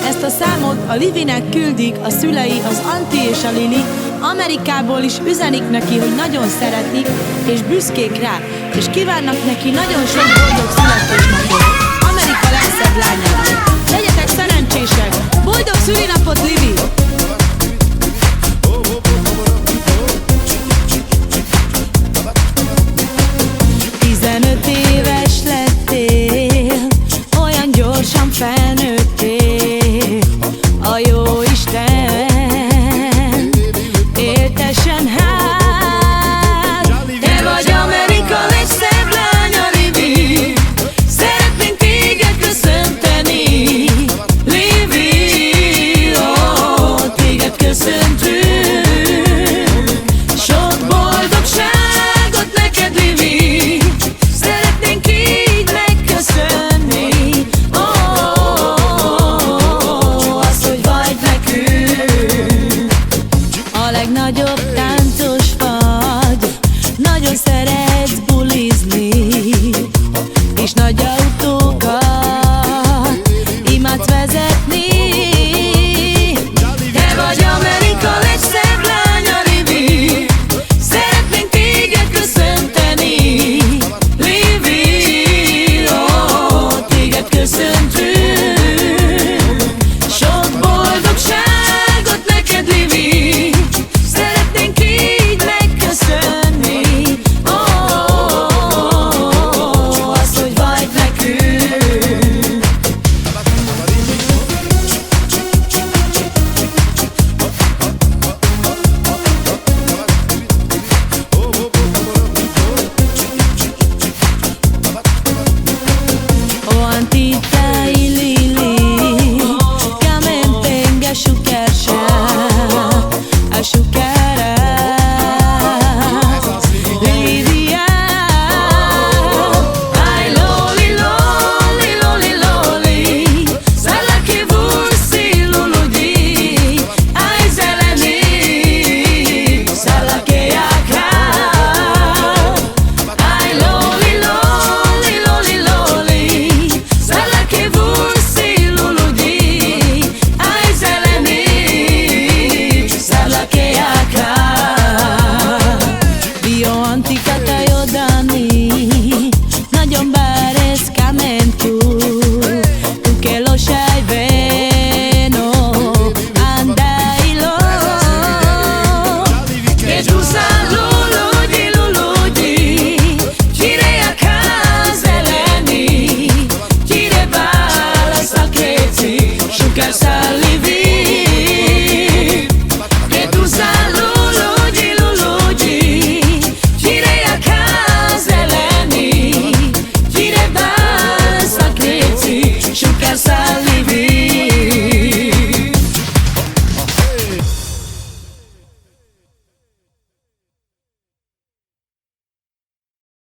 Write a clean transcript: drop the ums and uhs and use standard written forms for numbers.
Ezt a számot a Livinek küldik a szülei, az Anti és a Lili. Amerikából is üzenik neki, hogy nagyon szeretik és büszkék rá, és kívánnak neki nagyon sok boldog születésnapot. Amerika legszebb lányának. Legyetek szerencsések! Boldog szülinapot, Livi! 15 éves lettél, olyan gyorsan felnőttél. A jó Isten éltessen hát. Te vagy Amerika legszebb lánya, Livi. Szeretnénk téged köszönteni, Livi, téged köszöntünk. Sok boldogságot neked, Livi. Szeretnénk így megköszönni, azt, hogy vagy nekünk. A legnagyobb táncos vagy, nagyon szeretsz bulizni, és nagy autókat imádsz vezetni. Te vagy Amerika legszebb lánya, Livi. Szeretnénk téged köszönteni, Livi, téged köszöntünk. Sok boldogságot neked, Livi. Szeretnénk így megköszönni, azt, hogy vagy nekünk. Antitai Lili, kamen tenga shukersha, ashukara Lidia. Ai loli loli loli loli, szalake vursi luludi. Ai zeleni, szalake jaka. Ai loli loli loli loli, szalake vursi luludi. Ai zeleni, szalake jaka. Io antica tajodani, nagyon bárez kamen tu.